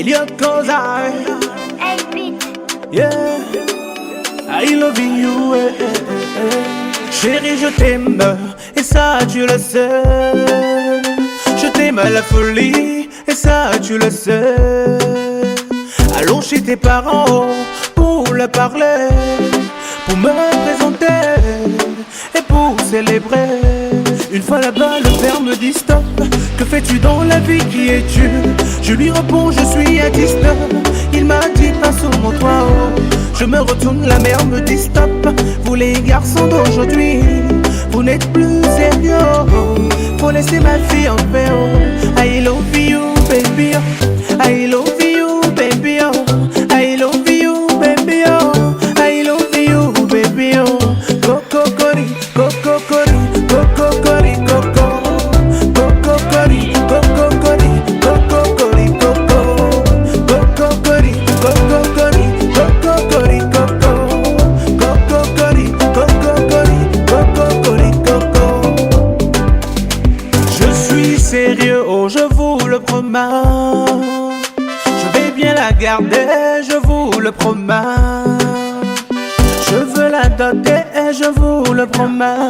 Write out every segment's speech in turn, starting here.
Elliot Kozai. Hey, bitch. Yeah, I love you. Chérie, je t'aime, et ça tu le sais. Je t'aime à la folie, et ça tu le sais. Allons chez tes parents pour leur parler, pour me présenter et pour célébrer. Une fois là-bas, le père me dit stop. Que fais-tu dans la vie, qui es-tu? Je lui réponds, je suis artiste. Il m'a dit passe sur mon toit. Je me retourne, la mère me dit stop. Vous les garçons d'aujourd'hui, vous n'êtes plus sérieux. Faut laisser ma fille en paix. I love you baby, I love you baby, I love you baby, I love you baby. Coco cori, coco cori, coco cori, coco, coco cori, coco cori, coco cori, coco, coco cori, coco cori, coco cori, coco, coco cori, coco cori, coco cori, coco. Je suis sérieux, oh je vous le promets. Je vais bien la garder, je vous le promets. Je veux la doter, je vous le promets.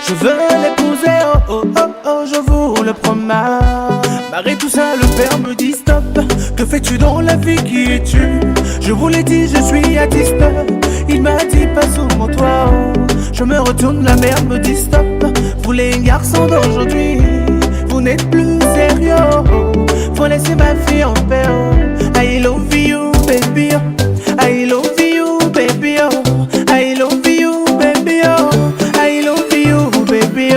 Je veux l'épouser, oh oh oh oh, je vous le promets. Malgré tout ça, le père me dit stop. Que fais-tu dans la vie, qui es-tu? Je vous l'ai dit, je suis artiste. Il m'a dit pas sous mon toit. Je me retourne, la mère me dit stop. Vous les garçons d'aujourd'hui, vous n'êtes plus sérieux. Faut laisser ma fille en paix. I love you baby, I love you baby, I love you baby, I love you baby.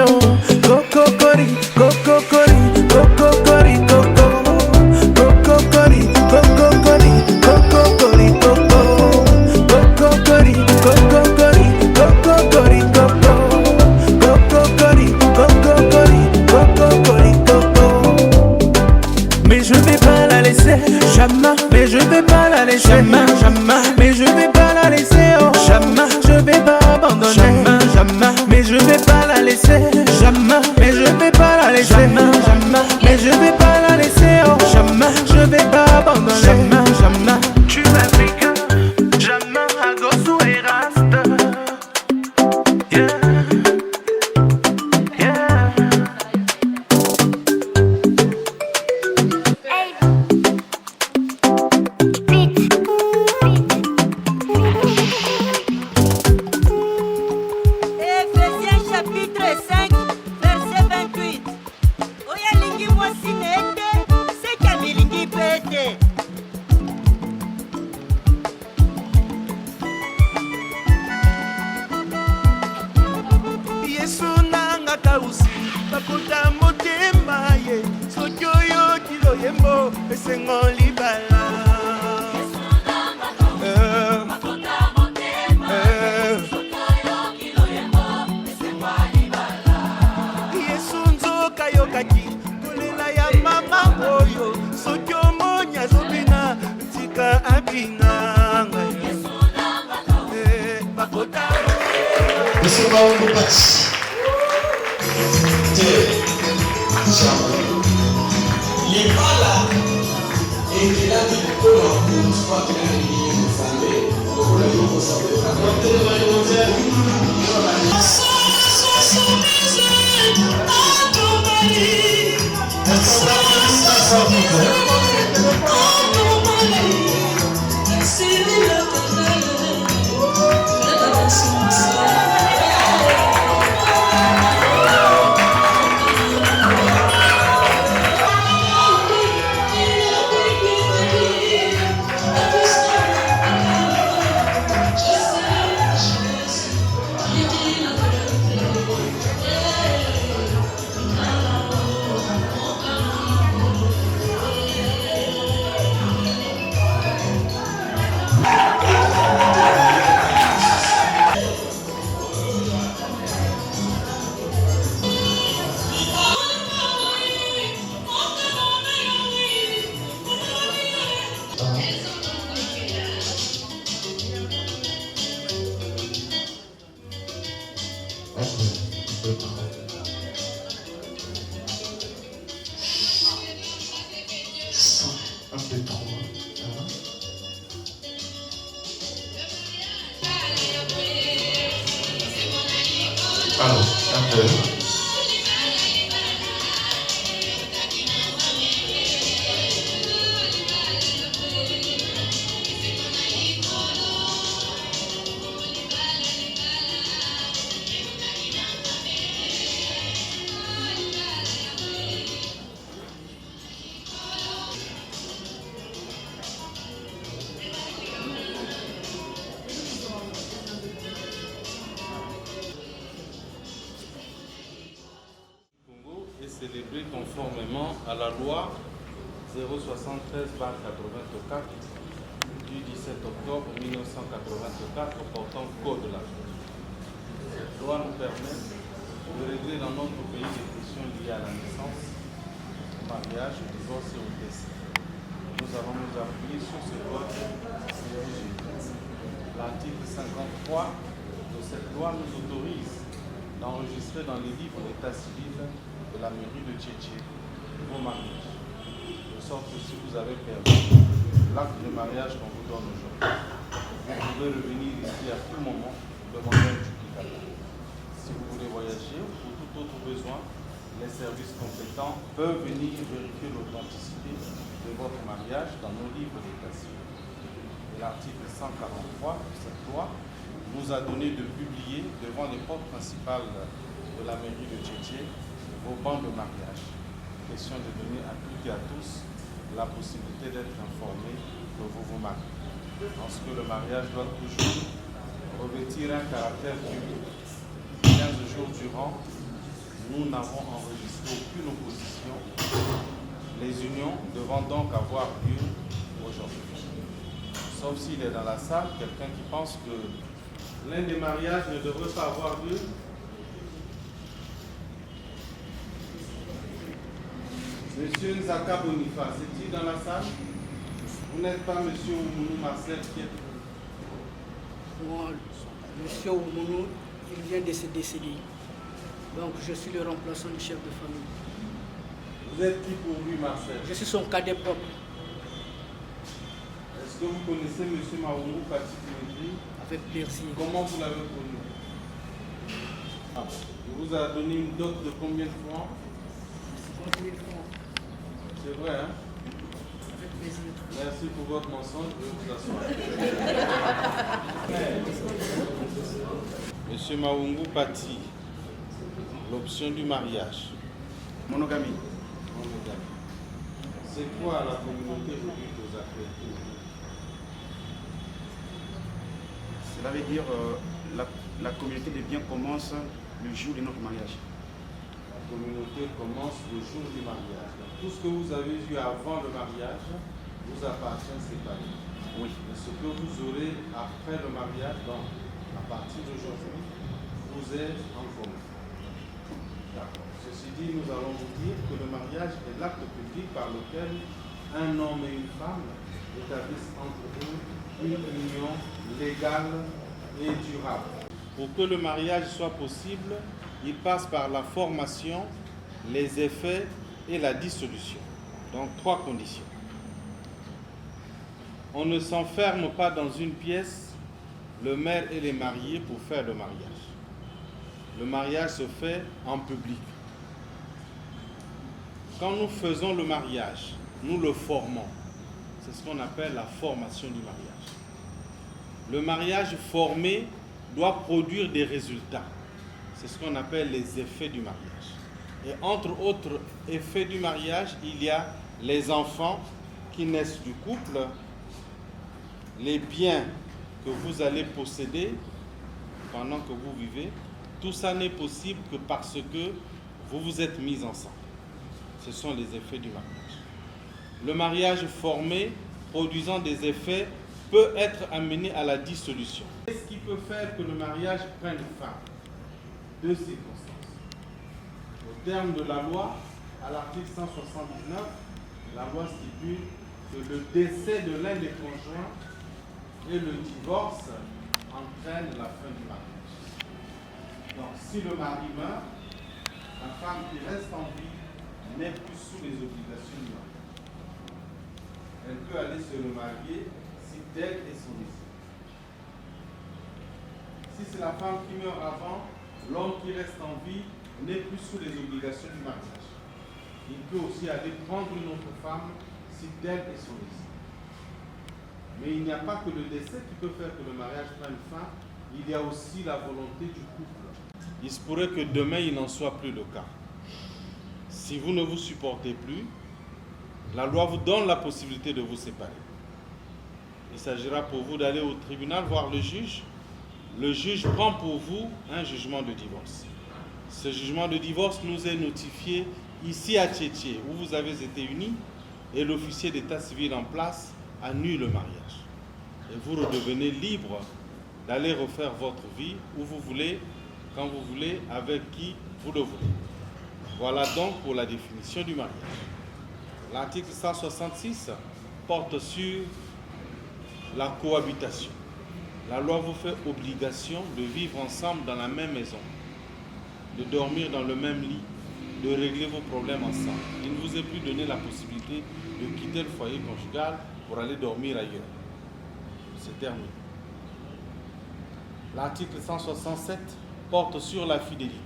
Coco cori, coco cori, coco cori, coco, coco cori, coco cori, coco cori, coco, coco cori, coco cori, coco cori, coco, coco cori, coco cori, coco cori, coco. Mais je vais pas la laisser, jamais. Mais je vais pas la laisser, jamais, jamais. Mais je vais pas la laisser, oh, jamais. Je vais pas abandonner, jamais, jamais. Mais je vais pas la laisser, jamais. Mais je vais pas la laisser, jamais, jamais. Mais je vais pas la laisser, oh, jamais. Je vais pas abandonner, jamais, jamais. Tu m'as jamais à gosse et rasta. Yeah. Éphésiens chapitre 5, verset 28. Oya lingi mwasi nete, seka milingi pete. Yesu nanga kausi bakota motema ye soki oyo kilo yembo esengo libala. Yesu nzoka yokaki kolela ya mama oyo soki omonya zobina tika abina. Bakota Esse é o Pati. Libala et il a dit que l'on peut pas qu'il a dit que vous savez, pour le jour vous savez. célébré conformément à la loi 073/84 du 17 octobre 1984 portant code de la famille. Cette loi nous permet de régler dans notre pays les questions liées à la naissance, au mariage, au divorce et au décès. Nous allons nous appuyer sur ce code. L'article 53 de cette loi nous autorise d'enregistrer dans les livres d'état civil de la mairie de Tchétché vos mariages. De sorte que si vous avez perdu l'acte de mariage qu'on vous donne aujourd'hui, vous pouvez revenir ici à tout moment demander un duplicateur. Si vous voulez voyager ou pour tout autre besoin, les services compétents peuvent venir vérifier l'authenticité de votre mariage dans nos livres d'état civil. Et l'article 143 de cette loi nous a donné de publier devant les portes principales de la mairie de Tchétché vos bancs de mariage. Question de donner à toutes et à tous la possibilité d'être informés que vous vous mariez. Parce que le mariage doit toujours revêtir un caractère public. 15 jours durant, nous n'avons enregistré aucune opposition. Les unions devront donc avoir lieu aujourd'hui. Sauf s'il est dans la salle quelqu'un qui pense que l'un des mariages ne devrait pas avoir lieu. Monsieur Nzaka Boniface, est-il dans la salle? Vous n'êtes pas Monsieur Oumounou Marcel qui est... Moi, Monsieur Oumounou, il vient de se décéder. Donc je suis le remplaçant du chef de famille. Vous êtes qui pour lui, Marcel? Je suis son cadet propre. Est-ce que vous connaissez Monsieur Maoumou Patikimitri? Avec plaisir. Comment vous l'avez connu? Il vous a donné une dot de combien de francs? 50 000 francs. C'est vrai, hein? Avec plaisir. Merci pour votre mensonge, je vais vous asseoir. Monsieur Maoumou Pati, l'option du mariage. Monogamie. C'est quoi la communauté réduite aux affaires? Cela veut dire la communauté des biens commence le jour de notre mariage. La communauté commence le jour du mariage. Donc, tout ce que vous avez eu avant le mariage vous appartient séparé. Oui. Mais ce que vous aurez après le mariage, donc à partir d'aujourd'hui, vous êtes en commun. D'accord. Ceci dit, nous allons vous dire que le mariage est l'acte public par lequel un homme et une femme établissent entre eux une union légale et durable. Pour que le mariage soit possible, il passe par la formation, les effets et la dissolution. Donc 3 conditions. On ne s'enferme pas dans une pièce, le maire et les mariés, pour faire le mariage. Le mariage se fait en public. Quand nous faisons le mariage, nous le formons. C'est ce qu'on appelle la formation du mariage. Le mariage formé doit produire des résultats. C'est ce qu'on appelle les effets du mariage. Et entre autres effets du mariage, il y a les enfants qui naissent du couple, les biens que vous allez posséder pendant que vous vivez. Tout ça n'est possible que parce que vous vous êtes mis ensemble. Ce sont les effets du mariage. Le mariage formé, produisant des effets, peut être amené à la dissolution. Qu'est-ce qui peut faire que le mariage prenne fin? 2 circonstances. Au terme de la loi, à l'article 179, la loi stipule que le décès de l'un des conjoints et le divorce entraînent la fin du mariage. Donc, si le mari meurt, la femme qui reste en vie n'est plus sous les obligations du mariage. Elle peut aller se remarier si tel est son décès. Si c'est la femme qui meurt avant, l'homme qui reste en vie n'est plus sous les obligations du mariage. Il peut aussi aller prendre une autre femme si tel est son décès. Mais il n'y a pas que le décès qui peut faire que le mariage prenne fin, il y a aussi la volonté du couple. Il se pourrait que demain il n'en soit plus le cas. Si vous ne vous supportez plus, la loi vous donne la possibilité de vous séparer. Il s'agira pour vous d'aller au tribunal voir le juge. Le juge prend pour vous un jugement de divorce. Ce jugement de divorce nous est notifié ici à Tchétché, où vous avez été unis, et l'officier d'état civil en place annule le mariage. Et vous redevenez libre d'aller refaire votre vie où vous voulez, quand vous voulez, avec qui vous le voulez. Voilà donc pour la définition du mariage. L'article 166 porte sur la cohabitation. La loi vous fait obligation de vivre ensemble dans la même maison, de dormir dans le même lit, de régler vos problèmes ensemble. Il ne vous est plus donné la possibilité de quitter le foyer conjugal pour aller dormir ailleurs. C'est terminé. L'article 167 porte sur la fidélité.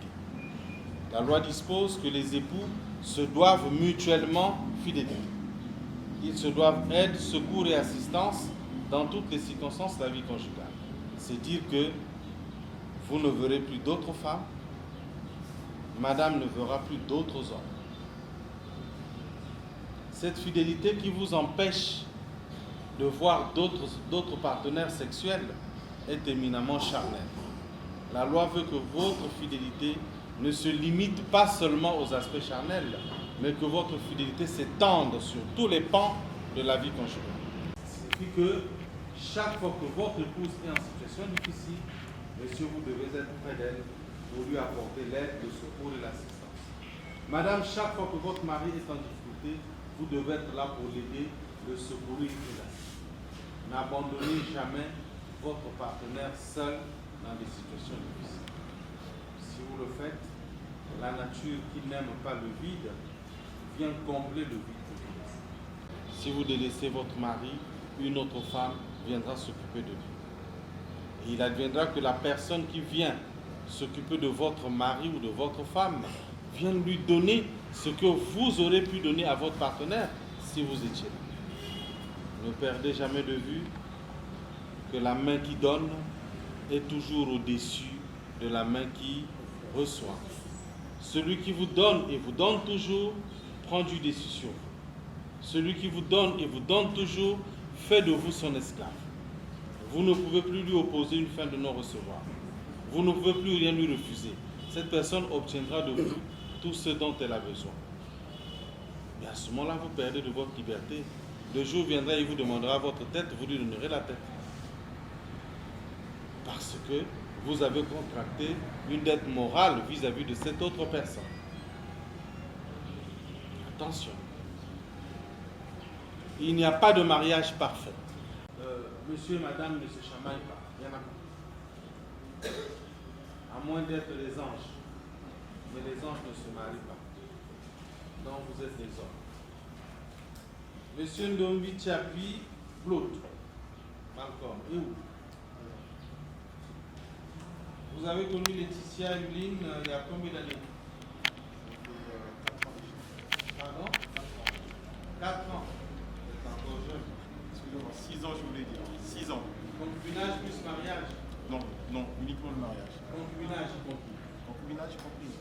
La loi dispose que les époux se doivent mutuellement fidélité. Ils se doivent aide, secours et assistance dans toutes les circonstances de la vie conjugale. C'est dire que vous ne verrez plus d'autres femmes, madame ne verra plus d'autres hommes. Cette fidélité qui vous empêche de voir d'autres partenaires sexuels est éminemment charnelle. La loi veut que votre fidélité ne se limite pas seulement aux aspects charnels, mais que votre fidélité s'étende sur tous les pans de la vie conjugale. Ce qui fait que chaque fois que votre épouse est en situation difficile, monsieur, vous devez être près d'elle pour lui apporter l'aide, le secours et l'assistance. Madame, chaque fois que votre mari est en difficulté, vous devez être là pour l'aider, le secourir et l'assister. N'abandonnez jamais votre partenaire seul dans des situations difficiles. Si vous le faites, la nature qui n'aime pas le vide vient combler le vide que vous laissez. Si vous délaissez votre mari, une autre femme viendra s'occuper de lui. Et il adviendra que la personne qui vient s'occuper de votre mari ou de votre femme vient lui donner ce que vous aurez pu donner à votre partenaire si vous étiez là. Ne perdez jamais de vue que la main qui donne est toujours au-dessus de la main qui reçoit. Celui qui vous donne et vous donne toujours prend du dessus sur vous. Celui qui vous donne et vous donne toujours fait de vous son esclave. Vous ne pouvez plus lui opposer une fin de non-recevoir. Vous ne pouvez plus rien lui refuser. Cette personne obtiendra de vous tout ce dont elle a besoin. Et à ce moment-là, vous perdez de votre liberté. Le jour viendra, il vous demandera votre tête, vous lui donnerez la tête. Parce que vous avez contracté une dette morale vis-à-vis de cette autre personne. Attention. Il n'y a pas de mariage parfait. Monsieur et madame ne se chamaillent pas. Il n'y en a pas. À moins d'être les anges. Mais les anges ne se marient pas. Donc vous êtes des hommes. Monsieur Ndombi Tchapi, l'autre. Malcolm, et où? Vous avez connu Laetitia Yuline il y a combien d'années? Pardon? 4 ans. Vous êtes encore jeune. Excusez-moi, 6 ans, je voulais dire. 6 ans. Concubinage plus mariage? Non, non, uniquement le mariage. Concubinage compris. Concubinage compris.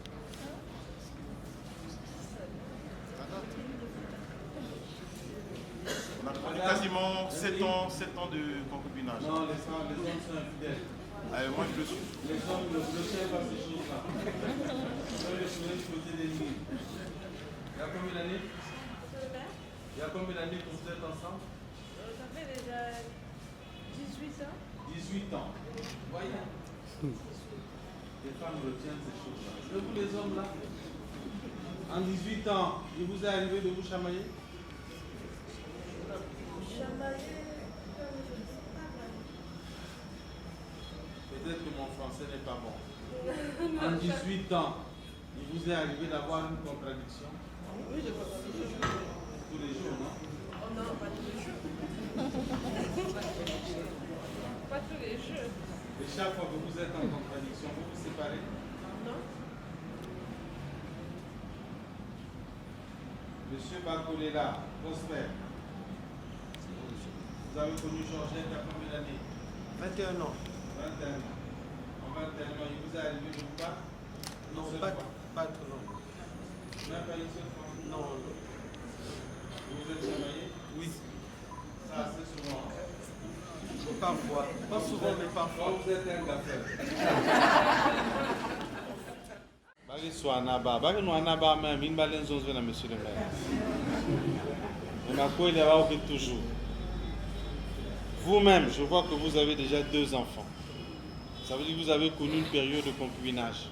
On a trouvé quasiment 7 ans de concubinage. Non, les hommes sont infidèles. Moi, je le suis. Les hommes ne savent pas ces choses-là. Ils les souhaiter côté des nuits. Il y a combien d'années? Il y a combien d'années que vous êtes ensemble? Ça fait déjà 18 ans. 18 ans. Voyez. Les femmes retiennent ces choses-là. Et vous les hommes là, en 18 ans, il vous est arrivé de vous chamailler? Chamailler. Peut-être que mon français n'est pas bon. En 18 ans, il vous est arrivé d'avoir une contradiction? Oui, je crois tous les jours. Tous les jours, non? Oh non, pas tous les jours. Pas tous les jours. Et chaque fois que vous êtes en contradiction, vous vous séparez? Non. Monsieur Bakolela, Prosper, vous avez connu Georgette à combien d'années? 21 ans. 21 ans. En 21 ans, il vous est arrivé de vous battre? Non, pas trop long. Même pas une seule fois? Non. Vous vous êtes chamaillé? Oui. Ça, assez souvent. Parfois. Pas souvent, mais parfois. Vous êtes un gaffer. Allez, soit Anaba. Bah, nous Anaba même, une balance on se vient à monsieur le maire. Mais ma quoi il y a toujours. Vous-même, je vois que vous avez déjà 2 enfants. Ça veut dire que vous avez connu une période de concubinage.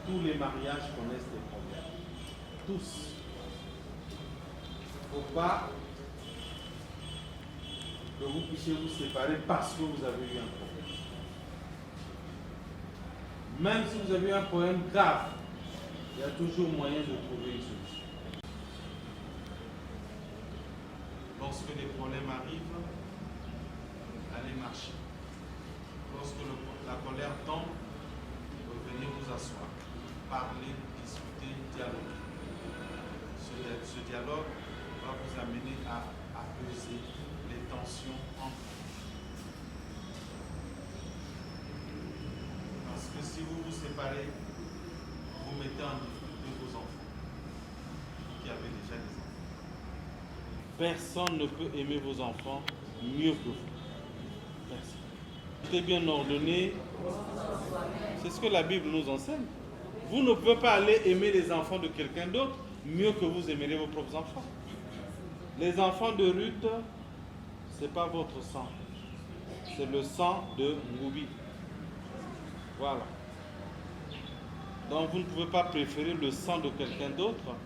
Tous les mariages connaissent des problèmes. Tous. Il ne faut pas que vous puissiez vous séparer parce que vous avez eu un problème. Même si vous avez eu un problème grave, il y a toujours moyen de trouver une solution. Lorsque les problèmes arrivent, allez marcher. Lorsque la colère tombe, venez vous asseoir, parler, discuter, dialoguer. Ce dialogue va vous amener à apaiser les tensions entre vous. Parce que si vous vous séparez, vous mettez en difficulté vos enfants, qui avaient déjà des enfants. Personne ne peut aimer vos enfants mieux que vous. Personne. Tout est bien ordonné. C'est ce que la Bible nous enseigne. Vous ne pouvez pas aller aimer les enfants de quelqu'un d'autre mieux que vous aimerez vos propres enfants. Les enfants de Ruth, ce n'est pas votre sang. C'est le sang de Ngoubi. Voilà. Donc vous ne pouvez pas préférer le sang de quelqu'un d'autre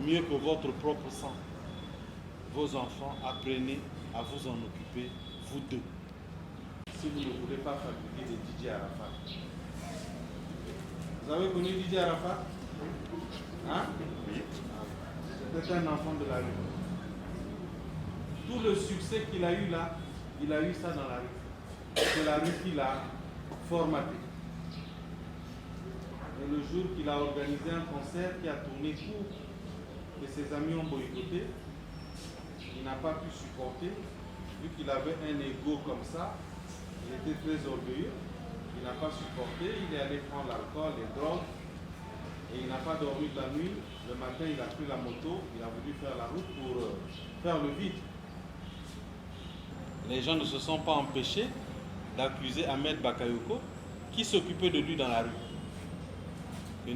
mieux que votre propre sang. Vos enfants, apprenez à vous en occuper, vous deux. Si vous ne voulez pas fabriquer des Didier Arafat. Vous avez connu Didier Arafat? Hein? Oui. C'était un enfant de la rue. Tout le succès qu'il a eu là, il a eu ça dans la rue. C'est la rue qui l'a formaté. Et le jour qu'il a organisé un concert qui a tourné court, et ses amis ont boycotté, il n'a pas pu supporter, vu qu'il avait un ego comme ça, il était très orgueilleux, il n'a pas supporté, il est allé prendre l'alcool, les drogues, et il n'a pas dormi la nuit. Le matin, il a pris la moto, il a voulu faire la route pour faire le vide. Les gens ne se sont pas empêchés d'accuser Ahmed Bakayoko, qui s'occupait de lui dans la rue. Et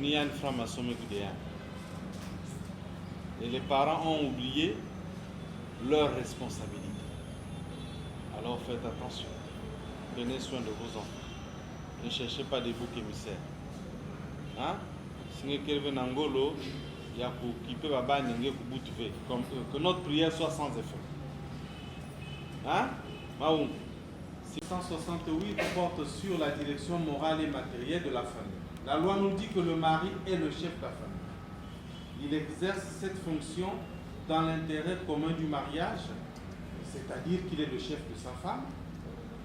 les parents ont oublié leur responsabilité. Alors faites attention. Prenez soin de vos enfants. Ne cherchez pas des boucs émissaires. Hein? Que notre prière soit sans effet. Hein? 668 porte sur la direction morale et matérielle de la famille. La loi nous dit que le mari est le chef de la famille. Il exerce cette fonction dans l'intérêt commun du mariage, c'est-à-dire qu'il est le chef de sa femme,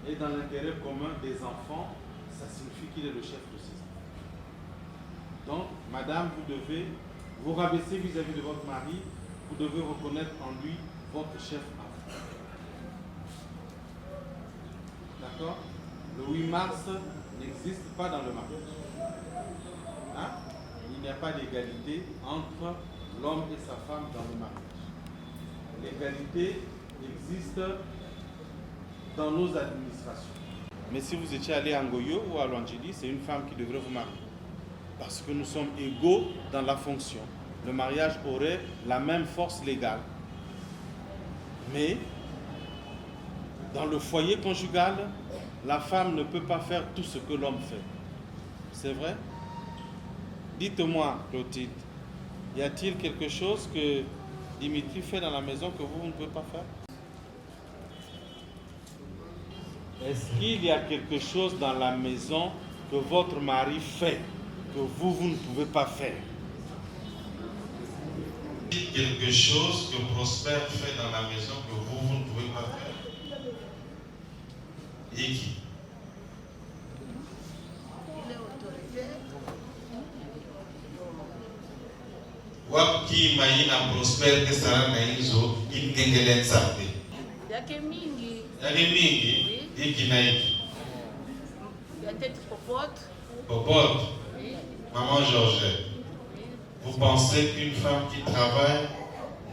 et dans l'intérêt commun des enfants, ça signifie qu'il est le chef de ses enfants. Donc, madame, vous devez vous rabaisser vis-à-vis de votre mari, vous devez reconnaître en lui votre chef à vous. D'accord? Le 8 mars n'existe pas dans le mariage. Hein? Il n'y a pas d'égalité entre l'homme et sa femme dans le mariage. L'égalité existe dans nos administrations. Mais si vous étiez allé à Ngoyo ou à Luanjili, c'est une femme qui devrait vous marier. Parce que nous sommes égaux dans la fonction. Le mariage aurait la même force légale. Mais dans le foyer conjugal, la femme ne peut pas faire tout ce que l'homme fait. C'est vrai? Dites-moi, Clotilde, y a-t-il quelque chose que Dimitri fait dans la maison que vous ne pouvez pas faire? Est-ce qu'il y a quelque chose dans la maison que votre mari fait que vous ne pouvez pas faire? Quelque chose que Prosper fait dans la maison que vous ne pouvez pas faire? Et qui? Wapki maina Prosper que sara na hizo ingengelen sante. Yake mingi. Yake mingi? Hiki na hiki. Peut-être popote. Popote? Oui. Maman Georgette, vous pensez qu'une femme qui travaille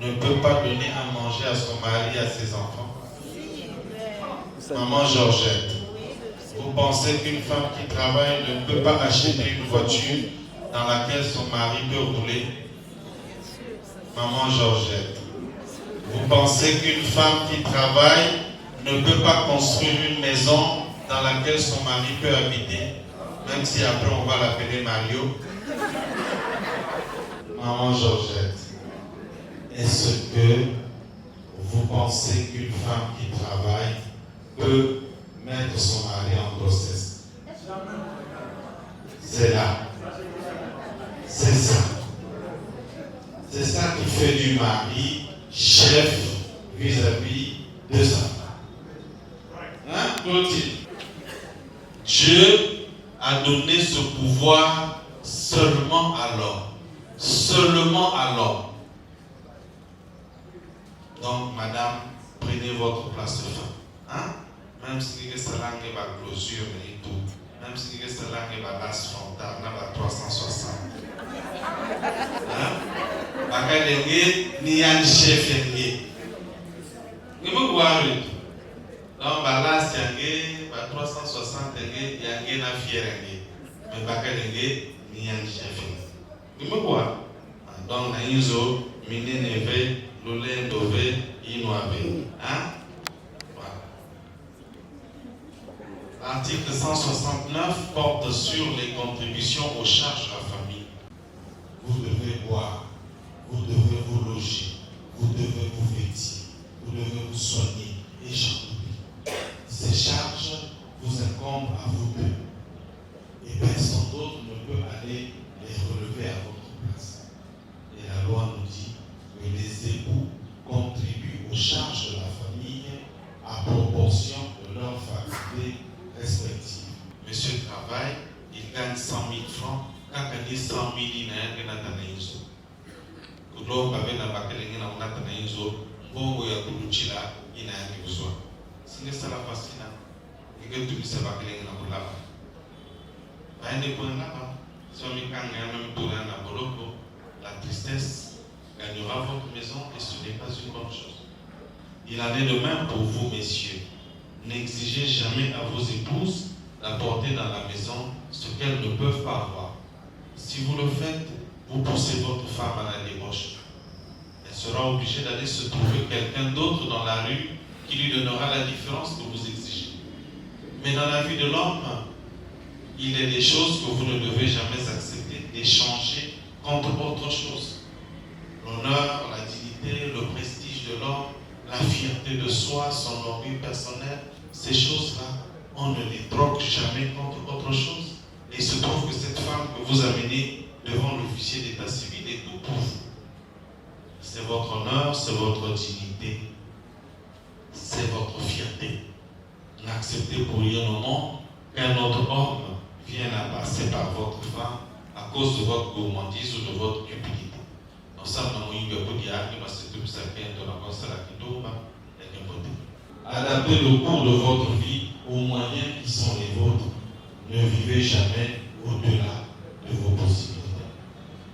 ne peut pas donner à manger à son mari et à ses enfants? Si, mais... Maman Georgette. Oui, Vous pensez qu'une femme qui travaille ne peut pas acheter une voiture dans laquelle son mari peut rouler? Maman Georgette. Vous pensez qu'une femme qui travaille ne peut pas construire une maison dans laquelle son mari peut habiter, même si après on va l'appeler Mario? Maman Georgette, est-ce que vous pensez qu'une femme qui travaille peut mettre son mari en grossesse? C'est là. C'est ça. C'est ça qui fait du mari chef vis-à-vis de sa femme. Hein, Clotilde? Dieu a donné ce pouvoir seulement à l'homme. Seulement à l'homme. Donc, madame, prenez votre place de femme. Hein? Même si vous avez la closure et tout, même si vous avez la base frontale, on a 360. Hein? Ni un chef yengi. Vous me voyez? Donc, là, c'est 360 yengi, yengi na fier yengi. Mais bakadenge ni un chef yengi. Vous me voyez? Donc, na izo mine neve lole ndove inouabe. Hein? L'article 169 porte sur les contributions aux charges de la famille. Vous devez boire, vous devez vous loger, vous devez vous vêtir, vous devez vous soigner et j'en oublie. Ces charges vous incombent à vous deux. Et personne d'autre ne peut aller les relever à votre place. Et la loi nous dit que les époux contribuent aux charges de la famille à proportion de leur faculté respective. Monsieur travaille, il gagne 100 000 francs, quand il dit 100 000, il n'a rien à t'analyser. Quand on va faire la bataille, il n'a rien à t'analyser. Bon, il y a tout le chila, il n'a rien besoin. Si c'est la facile, il y a tout ce bataille, il n'a pas là. Pas un point là-bas. Si on y a même tourné à Boloko, la tristesse gagnera votre maison et ce n'est pas une bonne chose. Il en est de même pour vous, messieurs. N'exigez jamais à vos épouses d'apporter dans la maison ce qu'elles ne peuvent pas avoir. Si vous le faites, vous poussez votre femme à la débauche. Elle sera obligée d'aller se trouver quelqu'un d'autre dans la rue qui lui donnera la différence que vous exigez. Mais dans la vie de l'homme, il est des choses que vous ne devez jamais accepter d'échanger contre autre chose. L'honneur, la dignité, le prestige de l'homme, la fierté de soi, son orgueil personnel, ces choses-là, on ne les troque jamais contre autre chose. Et il se trouve que cette femme que vous amenez devant l'officier d'état civil est tout pour vous. C'est votre honneur, c'est votre dignité, c'est votre fierté. N'acceptez pour rien au monde qu'un autre homme vienne à passer par votre femme à cause de votre gourmandise ou de votre cupidité. Adaptez le cours de votre vie aux moyens qui sont les vôtres. Ne vivez jamais au-delà de vos possibilités.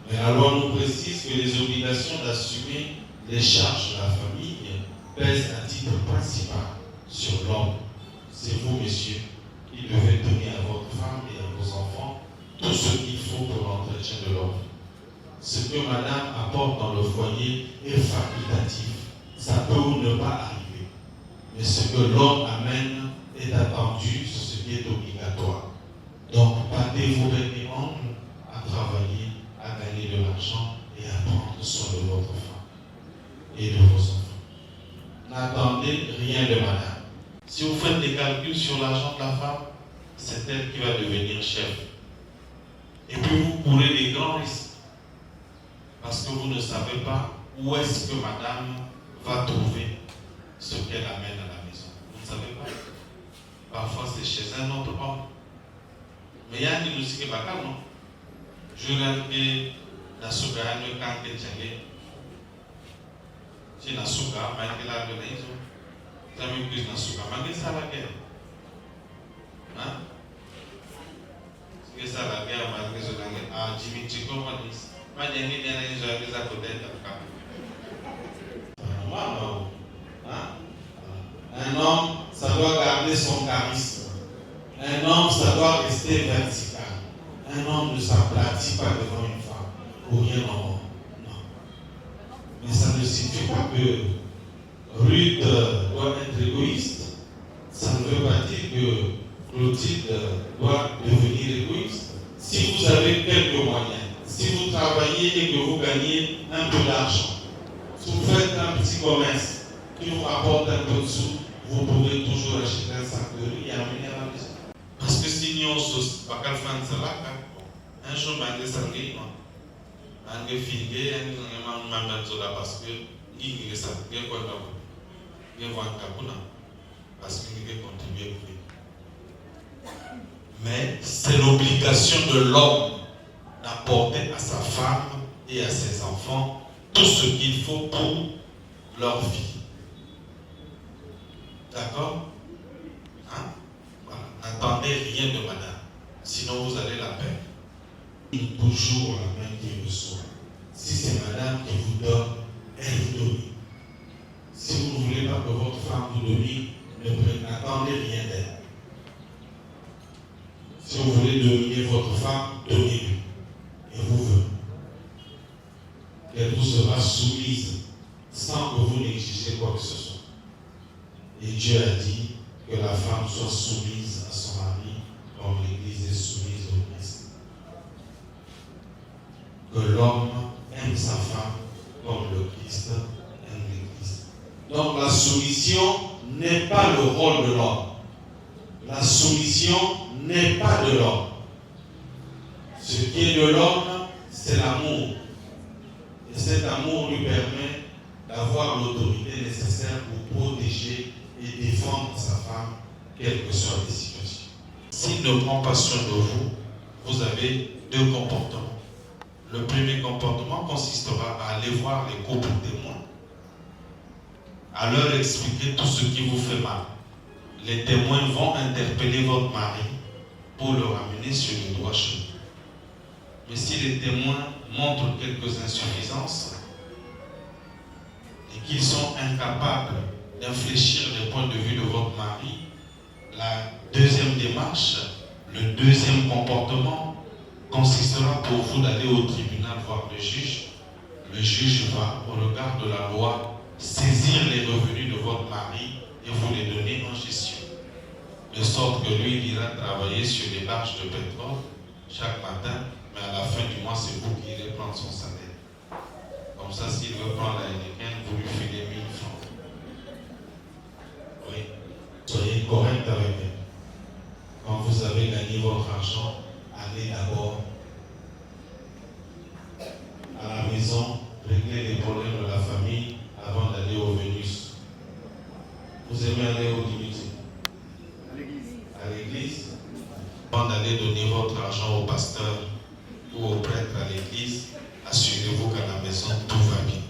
Mais la loi nous précise que les obligations d'assumer les charges de la famille pèsent à titre principal sur l'homme. C'est vous, messieurs, qui devez donner à votre femme et à vos enfants tout ce qu'il faut pour l'entretien de l'homme. Ce que madame apporte dans le foyer est facultatif. Ça peut ou ne pas arriver. Mais ce que l'homme amène est attendu, c'est ce qui est obligatoire. Donc, battez vos bêtes et ongles à travailler, à gagner de l'argent et à prendre soin de votre femme et de vos enfants. N'attendez rien de madame. Si vous faites des calculs sur l'argent de la femme, c'est elle qui va devenir chef. Et puis vous courez des grands risques. Parce que vous ne savez pas où est-ce que madame va trouver ce qu'elle amène à la maison. Vous ne savez pas. Parfois c'est chez un autre homme. Mais il y a des musiques qui sont non. Je regarde Nasuka, je quand tu es si Nasuka, je vais aller à la maison. Je vais plus Nasuka, je vais à la guerre. Hein? Si c'est la guerre, je vais à la guerre. Ah, Jimmy Chico, un homme, ça doit garder son charisme. Un homme, ça doit rester vertical. Un homme ne s'aplatit pas devant une femme. Ou rien en haut. Non. Mais ça ne signifie pas que Ruth doit être égoïste. Ça ne veut pas dire que Clotilde doit devenir égoïste. Si vous avez quelques moyens, si vous travaillez et que vous gagnez un peu d'argent, si vous faites un petit commerce qui vous rapporte un peu de sous, vous pouvez toujours acheter un sac de riz et amener à la maison. Parce que si nous sommes pas un jour, je vais faire ça. Je vais finir, je vais faire parce que je vais faire parce que je vais contribuer. Mais c'est l'obligation de l'homme d'apporter à sa femme et à ses enfants tout ce qu'il faut pour leur vie. D'accord? Hein? Voilà. N'attendez rien de madame, sinon vous allez la perdre. Toujours la main qui reçoit. Si c'est madame qui vous donne, elle vous donne. Si vous ne voulez pas que votre femme vous donne, n'attendez rien d'elle. Si vous voulez dominer votre femme, donnez-lui. Et vous venez. Elle vous sera soumise sans que vous n'exigez quoi que ce soit. Et Dieu a dit que la femme soit soumise à son mari comme l'Église est soumise au Christ. Que l'homme aime sa femme comme le Christ aime l'Église. Donc la soumission n'est pas le rôle de l'homme. La soumission n'est pas de l'homme. Ce qui est de l'homme, c'est l'amour. Et cet amour lui permet d'avoir l'autorité nécessaire pour protéger et défendre sa femme, quelles que soient les situations. S'il ne prend pas soin de vous, vous avez deux comportements. Le premier comportement consistera à aller voir les couples témoins, à leur expliquer tout ce qui vous fait mal. Les témoins vont interpeller votre mari pour le ramener sur le droit chemin. Mais si les témoins montrent quelques insuffisances et qu'ils sont incapables d'infléchir les points de vue de votre mari, la deuxième démarche, le deuxième comportement consistera pour vous d'aller au tribunal voir le juge. Le juge va, au regard de la loi, saisir les revenus de votre mari et vous les donner en gestion. De sorte que lui, il ira travailler sur les barges de pétrole chaque matin, mais à la fin du mois, c'est vous qui irez prendre son salaire. Comme ça, s'il veut prendre la Heineken, vous lui filez 1000 francs. Oui. Soyez correct avec elle. Quand vous avez gagné votre argent, allez d'abord à la maison, régler les problèmes de la famille avant d'aller au Vénus. Vous aimez aller au Dimitri? À l'église. Avant d'aller donner votre argent au pasteur ou au prêtre à l'église, assurez-vous qu'à la maison tout va bien.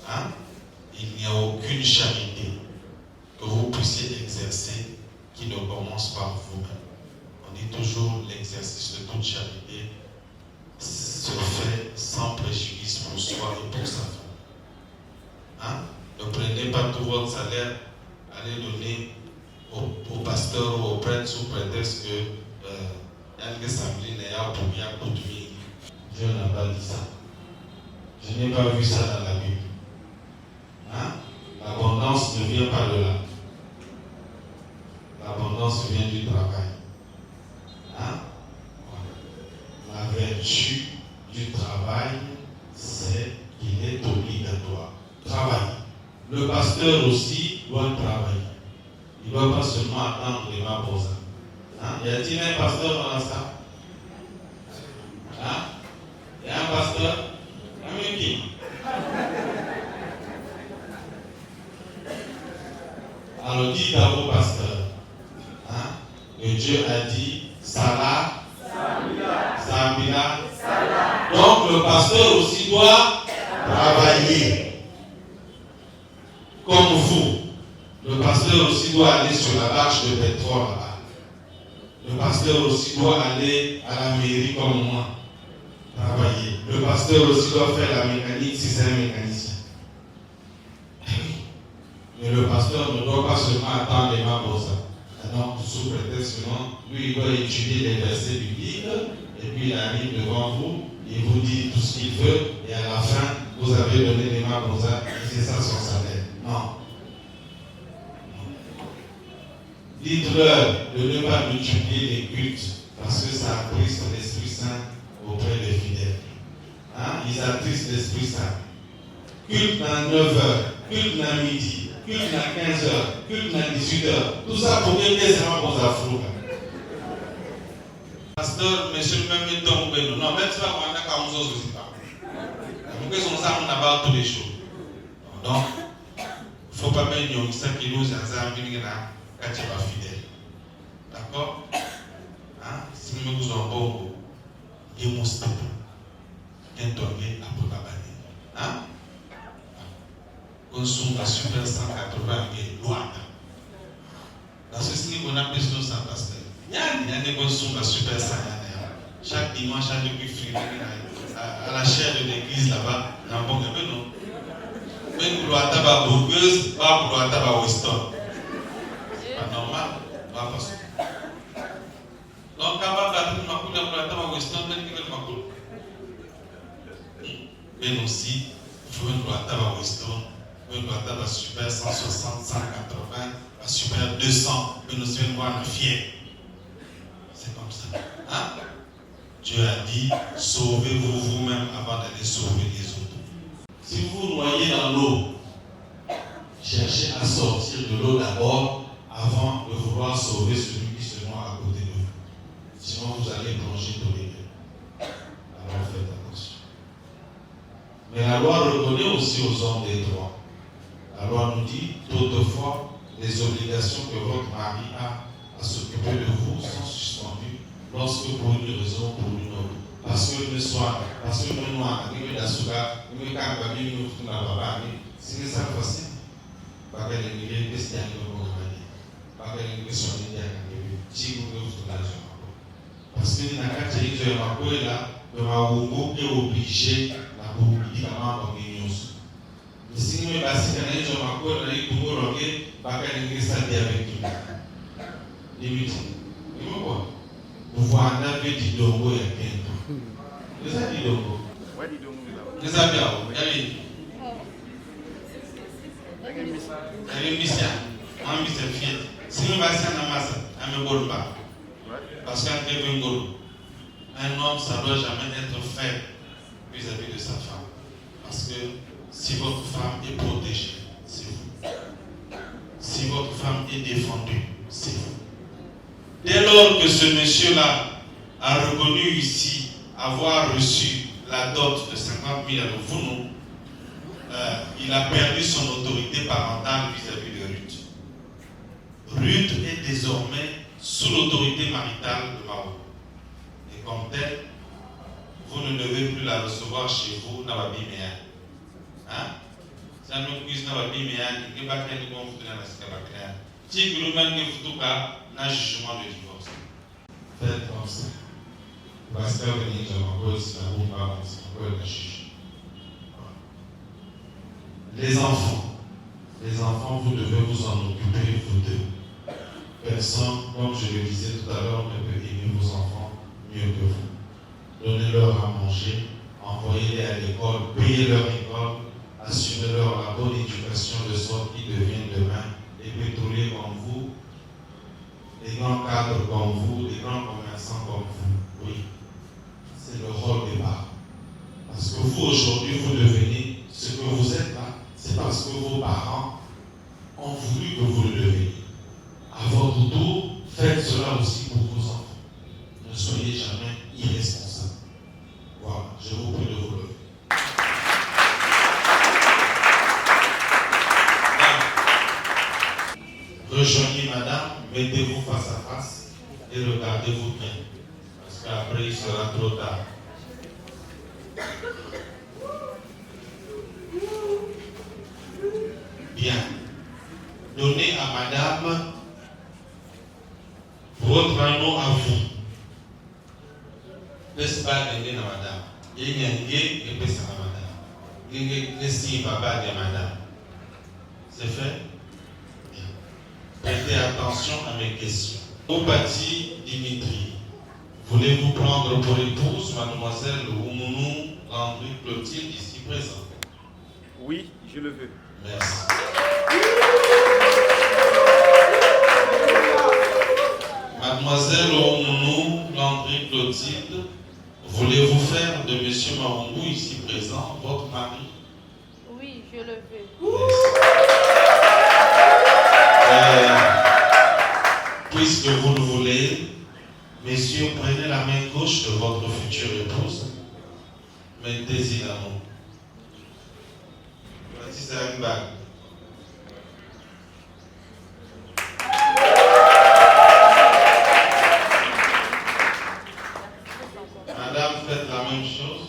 Hein? Il n'y a aucune charité que vous puissiez exercer qui ne commence par vous-même. On dit toujours l'exercice de toute charité se fait sans préjudice pour soi et pour sa femme. Hein? Ne prenez pas tout votre salaire, allez donner au pasteur ou au prêtre sous prétexte que Dieu n'a pas dit ça. Je n'ai pas vu ça dans la Bible. Hein? L'abondance ne vient pas de là. L'abondance vient du travail. Hein? La vertu du travail, c'est qu'il est obligatoire. Travailler. Le pasteur aussi doit travailler. Il ne doit pas seulement attendre les mains pour ça. Hein? Y a-t-il un pasteur dans la salle? Hein? Il y a un pasteur? Un qui? Alors dites à vos pasteurs, hein, que Dieu a dit Salah, Sabila. Donc le pasteur aussi doit travailler. Comme vous. Le pasteur aussi doit aller sur la barge de pétrole là-bas. Le pasteur aussi doit aller à la mairie comme moi. Travailler. Le pasteur aussi doit faire la mécanique si c'est un mécanicien. Mais le pasteur ne doit pas seulement attendre les mains pour ça. Alors, sous prétexte que non, lui, il doit étudier les versets bibliques, et puis il arrive devant vous, il vous dit tout ce qu'il veut, et à la fin, vous avez donné les mains pour ça, et c'est ça son salaire. Non. Dites-leur de ne pas multiplier les cultes, parce que ça attriste l'Esprit Saint auprès des fidèles. Hein? Ils attristent l'Esprit Saint. Culte à 9h, culte à midi, culte à 15h, culte à 18h. Tout ça pour que les gens vont affronter. Pasteur, monsieur le même temps, non, même si on a qu'à nous aussi pas. Donc, on sait on a tous les choses. Donc, il ne faut pas mettre 5 kilos dans un film quand tu vas fidèle. D'accord? Hein? Si nous vous en bon, il y a mon step. Un tourné à Pokabane. Hein? Consomme la super 180 et loi. Parce que si on a besoin de ça, pasteur, il y a des consomme la super 100. Chaque dimanche, à à la chaire de l'église là-bas, dans le bon non. Mais pour le tabac bourgeuse, pas pour le tabac weston. Pas normal, pas possible. Donc, quand on va faire pour le tabac weston, même qu'il va faire. Mais aussi, il faut un tabac weston, un tabac super 160, 180, un super 200, mais nous sommes voir fiers. C'est comme ça. Hein? Dieu a dit, sauvez-vous vous-même avant d'aller sauver les autres. Si vous vous noyez dans l'eau, cherchez à sortir de l'eau d'abord avant de vouloir sauver celui qui se noie à côté de vous. Sinon, vous allez plonger dans les mains. Alors faites attention. Mais la loi reconnaît aussi aux hommes des droits. La loi nous dit, toutefois, les obligations que votre mari a à s'occuper de vous sont suspendues lorsque pour une raison ou pour une autre. Parce que le soir, parce que le noir, il y a la souga, il y a un babi, il y a un baba, c'est ça facile. Parce que les milliers de questions qui vont gagner. Parce que les questions qui vont gagner. Si vous voulez vous donner parce que dans la carte, il y a un peu là, le maougo est obligé à vous médicaments comme une news. Mais si vous avez passé un an, un peu, là, il faut vous regarder, parce que les questions avec tout. Limite. Il faut quoi? Vous avez dit Dongo et Kento. Vous avez dit Dongo. Vous avez dit Dongo. Elle est mission. Moi, je suis fier. Si nous passons dans la masse, on ne me pas. Parce qu'un homme, ça ne doit jamais être faible vis-à-vis de sa femme. Parce que si votre femme est protégée, c'est vous. Si votre femme est défendue, c'est vous. Dès lors que ce monsieur-là a reconnu ici avoir reçu la dot de 50 000 euros, vous non, il a perdu son autorité parentale vis-à-vis de Ruth. Ruth est désormais sous l'autorité maritale de Mao. Et comme tel, vous ne devez plus la recevoir chez vous, Nawabi Méan. Hein? Ça nous cuise Nawabi Méan, qui n'est pas qu'un bon vous donner la scabacréa. Si vous nous tout cas, un jugement de divorce. Faites comme ça. Parce que venir dans ma cause, la roue pas, c'est encore la juge. Les enfants, vous devez vous en occuper, vous deux. Personne, comme je le disais tout à l'heure, ne peut aimer vos enfants mieux que vous. Donnez-leur à manger, envoyez-les à l'école, payez leur école, assurez-leur la bonne éducation de sorte qu'ils deviennent demain des pétroliers comme vous, des grands cadres comme vous, des grands commerçants comme vous. Oui, c'est le rôle des parents. Parce que vous, aujourd'hui, vous devenez ce que vous êtes là, c'est parce que vos parents ont voulu que vous le deveniez. À votre tour, faites cela aussi pour vos enfants. Ne soyez jamais irresponsables. Voilà, je vous prie de vous lever. Rejoignez madame, mettez-vous face à face et regardez-vous bien. Parce qu'après, il sera trop tard. Bien. Donnez à madame votre nom à vous. N'est-ce pas donner à madame? Il y a un gay et puis à madame. Il y a un papa de madame. C'est fait? Bien. prêter attention à mes questions. Opati Dimitri, voulez-vous prendre pour épouse mademoiselle Oumounou Landry Clotilde ici présente? Oui, je le veux. Merci. Mademoiselle Oumounou Landry Clotilde, voulez-vous faire de monsieur Marongou ici présent votre mari? Oui, je le veux. Puisque vous le voulez, messieurs, prenez la main gauche de votre future épouse. Mettez-y l'amour. Voici une bague. Madame, faites la même chose.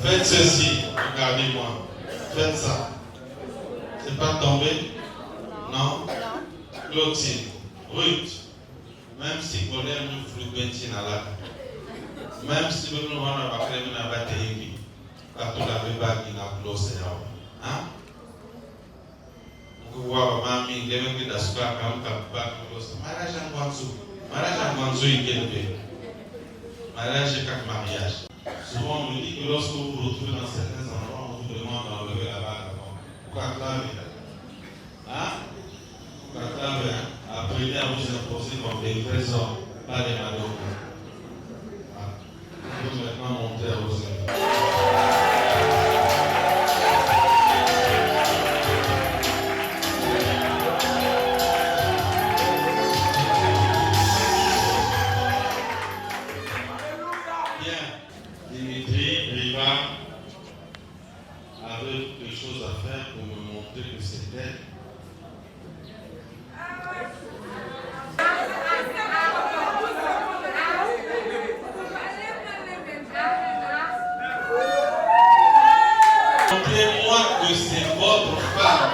Faites ceci, regardez-moi. Faites ça. C'est pas tombé? Non? Clotilde, Ruth, même si vous voulez nous flou bentine à la même si vous nous voulez pas créer une bataille, quand on avait pas qui n'a plus c'est hein? Vous voyez, mamie, les gens qui ont des quand on pas plus mariage en Guangzhou, il est mariage est comme mariage. Souvent, on me dit que lorsque vous vous retrouvez dans certains endroits, on vous demande d'enlever la bague avant. Pourquoi claver? Hein? Pourquoi claver? Apprenez à vous imposer comme des vrais hommes, pas des madocs. Vous pouvez maintenant monter à vos amis. Montrez-moi que c'est votre femme.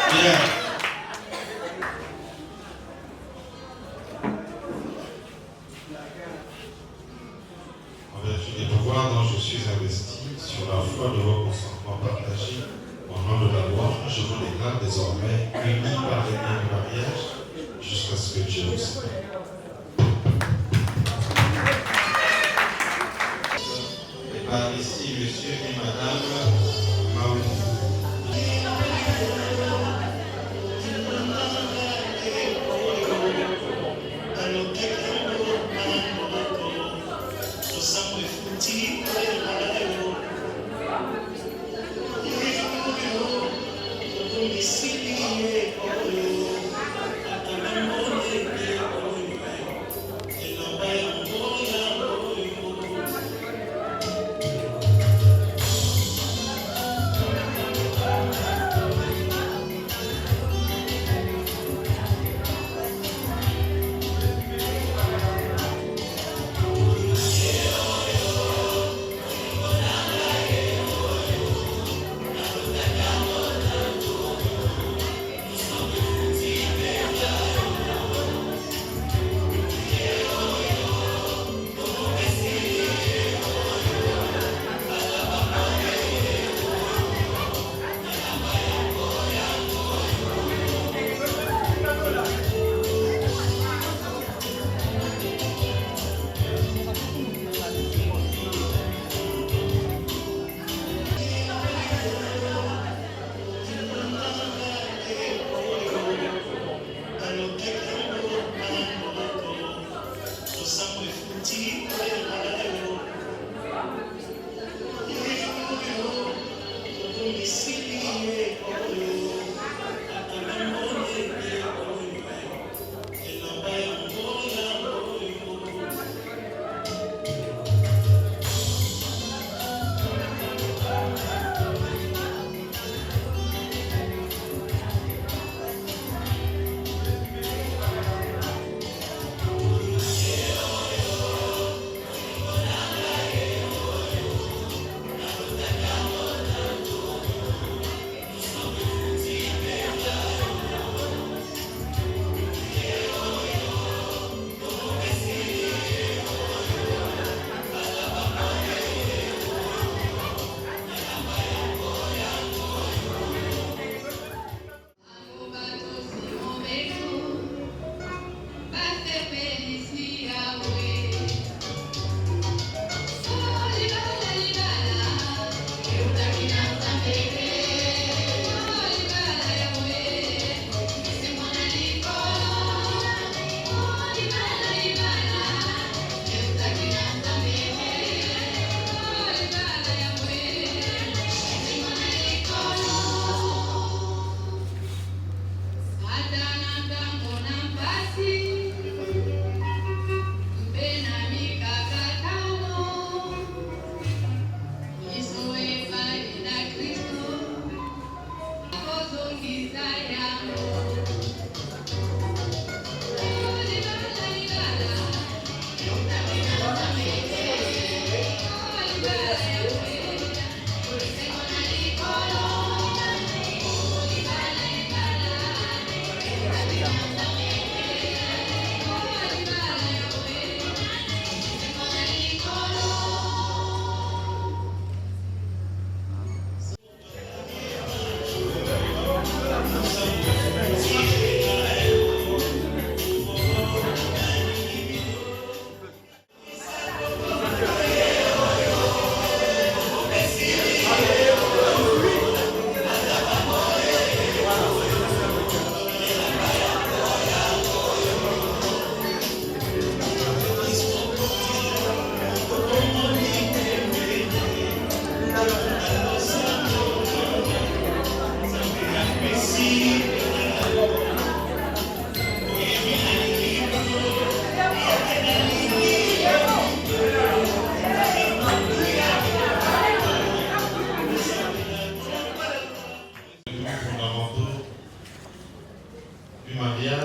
Bien. En vertu des pouvoirs dont je suis investi, sur la foi de vos consentements partagés, au nom de la loi, je vous déclare désormais unis par les liens du mariage jusqu'à ce que Dieu vous sépare. Par ici, monsieur et madame Maouli.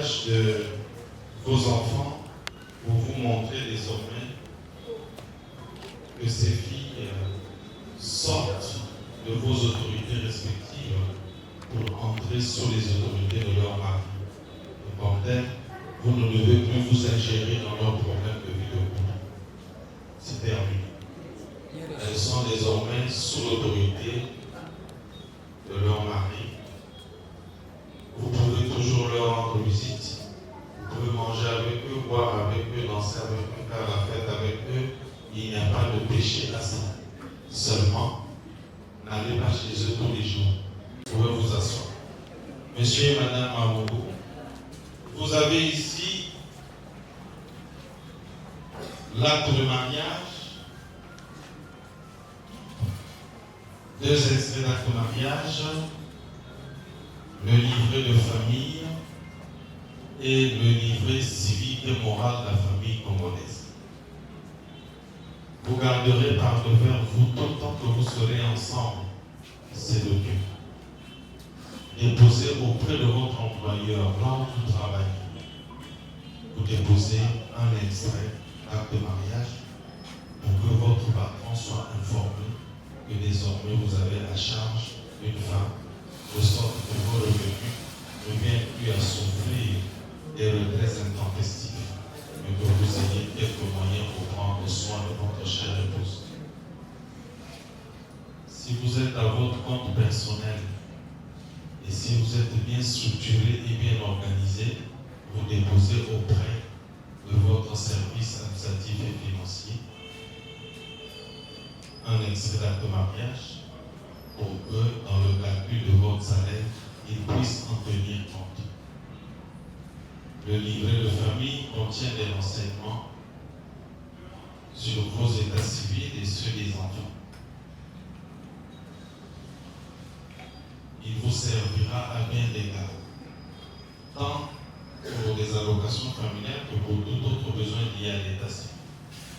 mariage de vos enfants pour vous montrer désormais que ces filles sortent de vos autorités respectives pour entrer sous les autorités de leur mari. Et comme tel, vous ne devez plus vous ingérer dans leurs problèmes de vie de couple. C'est terminé. Elles sont désormais sous l'autorité de leur mari. Vous pouvez toujours leur rendre visite. Vous pouvez manger avec eux, boire avec eux, danser avec eux, faire la fête avec eux. Il n'y a pas de péché à ça. Seulement, n'allez pas chez eux tous les jours. Vous pouvez vous asseoir. Monsieur et Madame Mamougou, vous avez ici l'acte de mariage, 2 extraits d'acte de mariage, le livret de famille et le livret civique et moral de la famille congolaise. Vous garderez par devers vous tout le temps que vous serez ensemble ces documents. Déposez auprès de votre employeur là où vous travaillez. Vous déposez un extrait d'acte de mariage pour que votre patron soit informé que désormais vous avez à charge une femme, de sorte que vos revenus ne viennent plus à souffrir des retraits intempestifs, mais que vous ayez quelques moyens pour prendre soin de votre chère épouse. Si vous êtes à votre compte personnel et si vous êtes bien structuré et bien organisé, vous déposez auprès de votre service administratif et financier un extrait d'acte de mariage pour que, dans le calcul de votre salaire, il puisse en tenir compte. Le livret de famille contient des renseignements sur vos états civils et ceux des enfants. Il vous servira à bien des égards, tant pour les allocations familiales que pour tout autre besoin lié à l'état civil.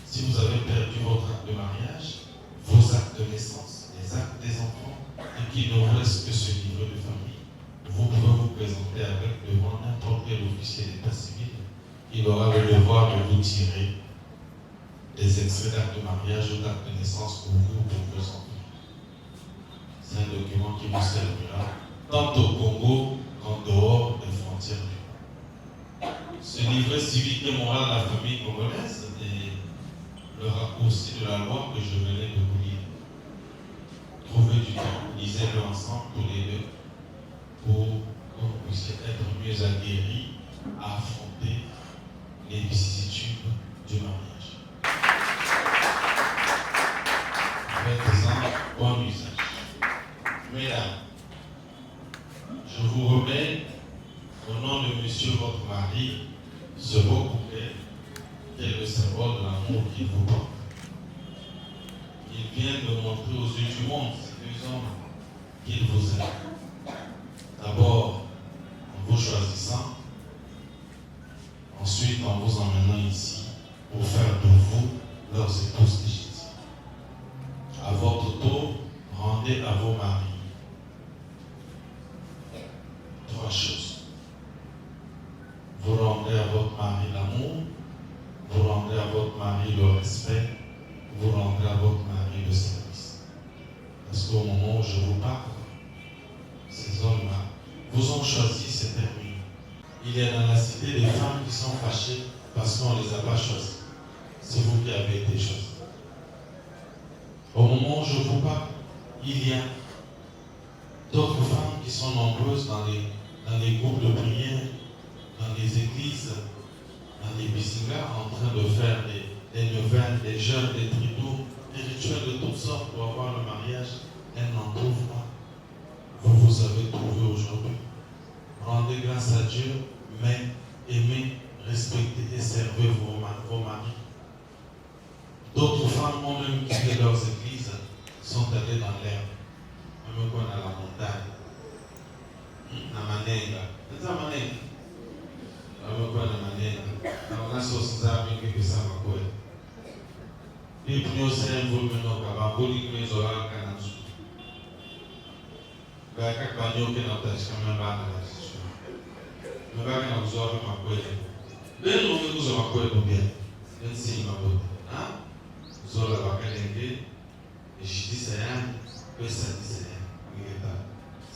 Si vous avez perdu votre acte de mariage, vos actes de naissance, les actes des enfants, et qu'il ne vous reste que ce livret de famille, vous pouvez vous présenter avec devant n'importe quel officier d'état civil. Il aura le devoir de vous tirer des extraits d'actes de mariage ou d'actes de naissance pour vous ou pour vos enfants. C'est un document qui vous servira tant au Congo qu'en dehors des frontières du Congo. Ce livret civique et moral de la famille congolaise est le raccourci de la loi que je venais de vous lire. Trouvez du temps, lisez-le ensemble tous les deux pour que vous puissiez être mieux aguerris à affronter les vicissitudes du mariage. Faites-en bon usage. Mesdames, je vous remets au nom de monsieur votre mari ce beau bouquet qui est le symbole de l'amour qu'il vous porte. Il vient de montrer aux yeux du monde, ces 2 hommes, qu'il vous aime. D'abord en vous choisissant, ensuite en vous emmenant ici pour faire de vous leurs épouses légitimes. À votre tour, rendez à vos maris 3 choses. Vous rendez à votre mari l'amour, vous rendez à votre mari le respect, vous rendez à votre mari le service. Parce qu'au moment où je vous parle, ces hommes-là vous ont choisi, c'est terminé. Il y a dans la cité des femmes qui sont fâchées parce qu'on ne les a pas choisies. C'est vous qui avez été choisis. Au moment où je vous parle, il y a d'autres femmes qui sont nombreuses dans les groupes de prière, dans les églises, dans les bisingas, en train de faire des neuvaines, des jeûnes, des tridours, des rituels de toutes sortes pour avoir le mariage. Elles n'en trouvent pas. Vous avez trouvé aujourd'hui. Rendez grâce à Dieu, mais aimez, respectez et servez vos maris. D'autres femmes ont même quitté leurs églises, sont allées dans l'herbe. Même qu'on a la montagne. Na manenga. C'est ça manenga. Même qu'on a manenga. On a sauce qui peut s'amakouer. Et puis nous sommes venus à Kabamboli, nous sommes à Kanasu. Gaka Kanyo qui n'a pas quand même pas la situation. Mbaki na kuzoa makweli. Leo umekuza makweli mbele. Nsi mabote. Ah? Zola bakalenge. Ejidisa yani. Pesa disa yani. Ngeta.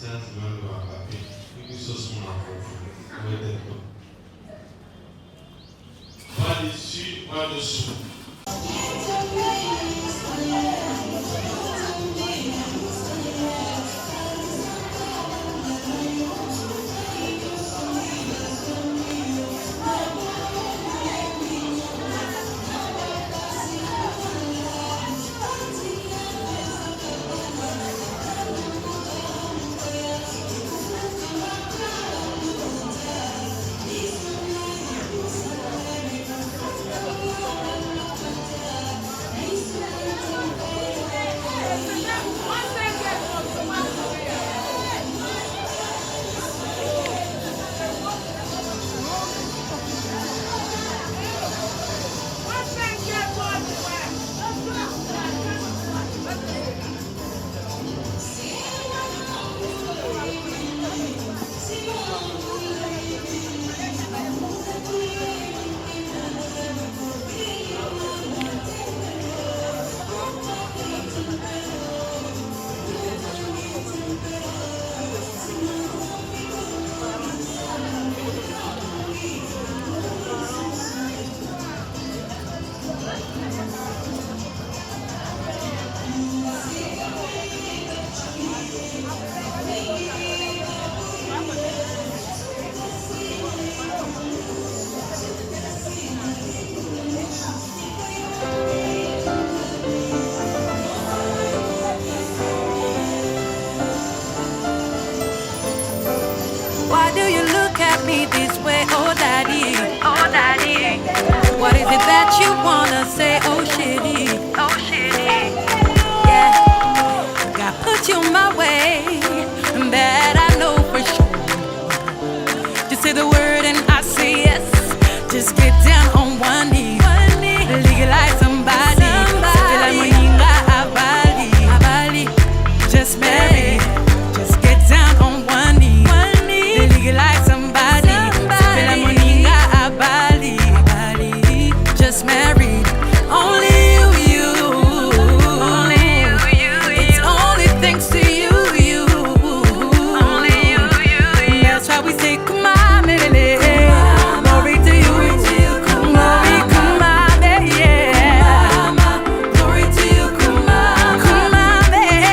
Sana simando wa papi. Kiku sosi mwana kofu. Mwete to. Pas dessus, pas dessous. Why do you look at me this way, oh daddy? Oh daddy. What is it that you wanna say, oh shitty? Oh shitty. Yeah. God put you my way, and that I know for sure. Just say the word and I say yes. Just get down on one knee. Legalize somebody. Just marry. Just get down on one knee. Legalize somebody. Just married. Only you. Only you. It's only thanks to you. Only you. That's why we say, come on, baby. Glory to you. Glory, come on, baby. Glory to you, come on. Come on, baby.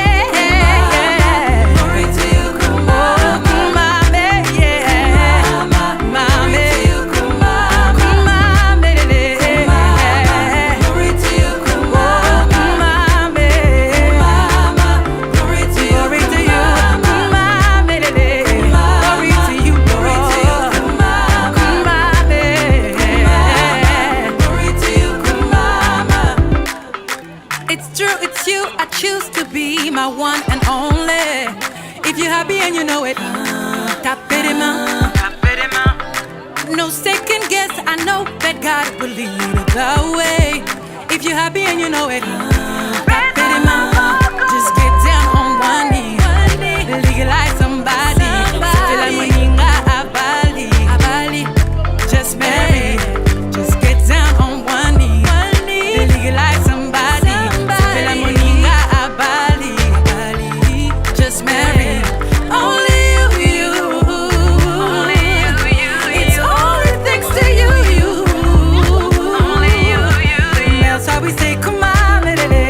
Glory to you, come on. Come on, baby. Glory to you, come on. Come on, baby. Glory to you, come on. Come on, baby. Glory to you, come on, baby. Glory to you, come on. Come on, baby. Glory to you, come on. It's true, it's you. I choose to be my one and only. If you're happy and you know it, tap it in my. No second guess, I know that God will lead the way. If you're happy and you know it, tap it in my. Just get down on one knee. Legalize somebody. Just marry. Just get down on one knee. Legalize somebody. Just marry. Only you. Only you. It's only thanks to you. Only you. That's why we say, come on, baby.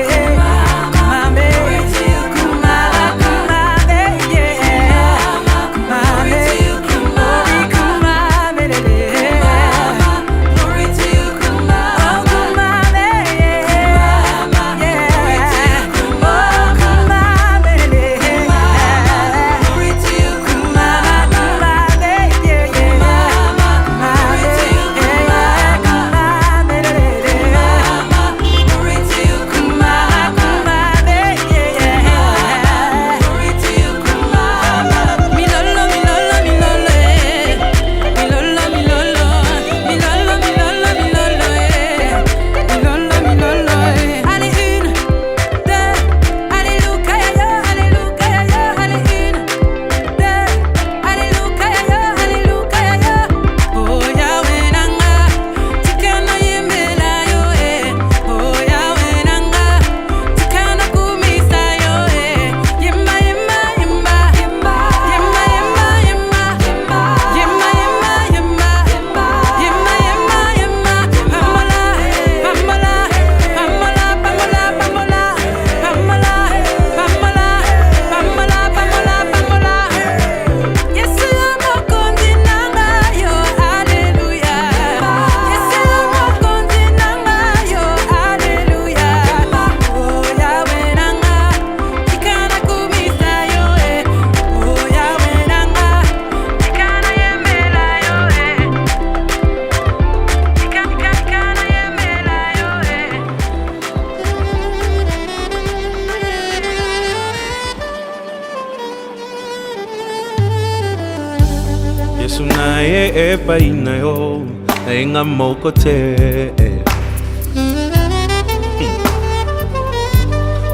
Yesu naye epai na yo enga moko te.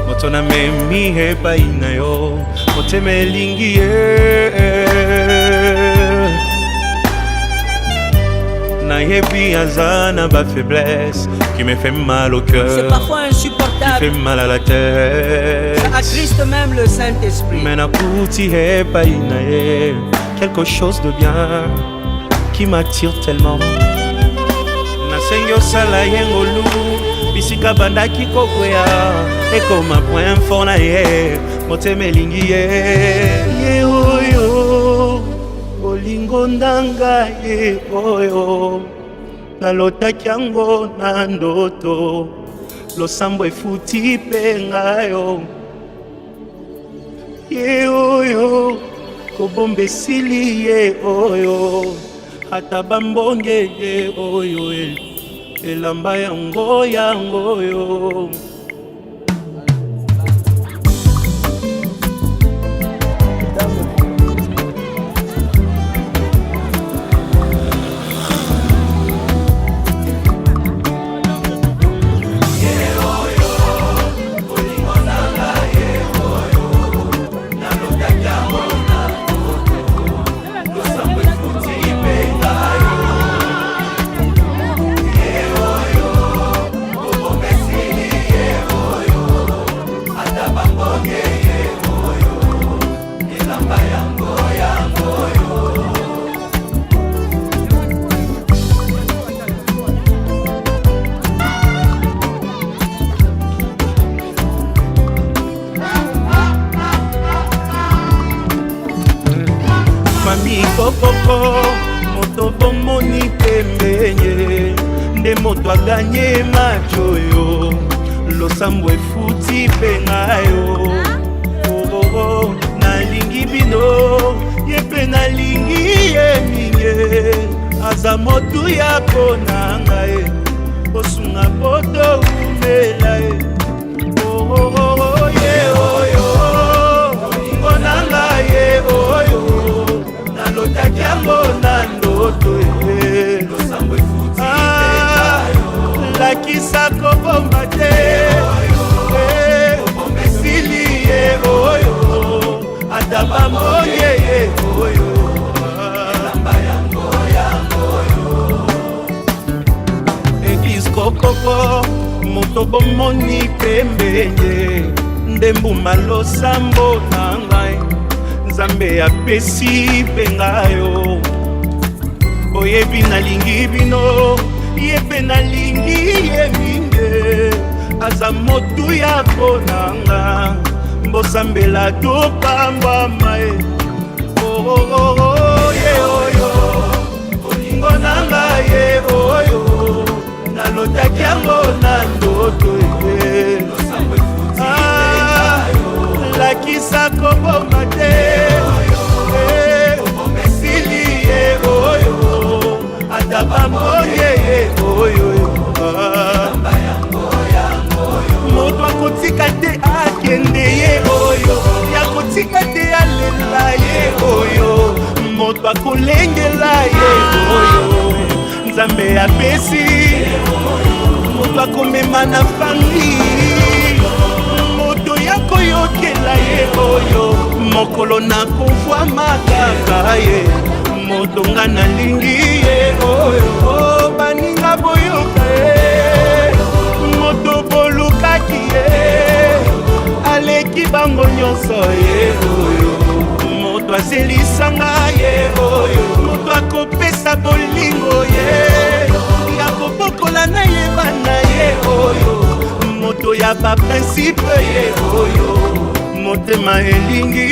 Moto na memi epai na yo motema elingi ye. Nayebi azana ba faiblesse qui me fait mal au cœur. C'est parfois insupportable. Qui fait mal à la tête. Ça attriste même le Saint-Esprit. Mais nakuti epai na ye quelque chose de bien qui m'attire tellement. Nasengi osala yengolu bisika bandaki kokwea ekoma point fort na ye motema elingi ye oyo olingo ndanga ye oyo nalotaki yango na ndoto losambo efuti mpe ngayo ye oyo kobomba esili ye oyo ata bambonge ye oyo elamba yango yo. Koko moto bomoni pembenye nde moto aganye macho yo losambo efuti pe ngayo. Oh, nalingi bino yepe nalingi ye minye aza motu ya konanga ye osunga poto umela ye. Oh, ye oyo onanga ye oyo nalotaki yango na ndoto lakisa kobomba te esili ye oyo ata bamoye ye oyo eglise kokoko moto bomoni pembenye nde mbuma losambo na ngai Nzambe apesi pe ngayo. Oyebi nalingi bino yepe nalingi ye minge aza motu ya konanga mbosambela topamba mae. Ye oyo olingo nanga ye oyo nalotaki yango na ndoto lakisa kobomba te esili ye oyo ata bamoye ye oyo moto akotika te akende ye oyo yakotika te alela ye oyo moto akolengela ye oyo Nzambe apesi moto akomema na fami yakoyokela ye oyo mokolo na kovwa makaka ye motonga nalingi ye oyo baninga boyoka ye moto bolukaki ye aleki bango nyonso ye oyo moto azelisanga ye oyo moto akopesa bolingo ye yakobokola na ye bana ye oyo moto ya ba principe ye oyo motema elingi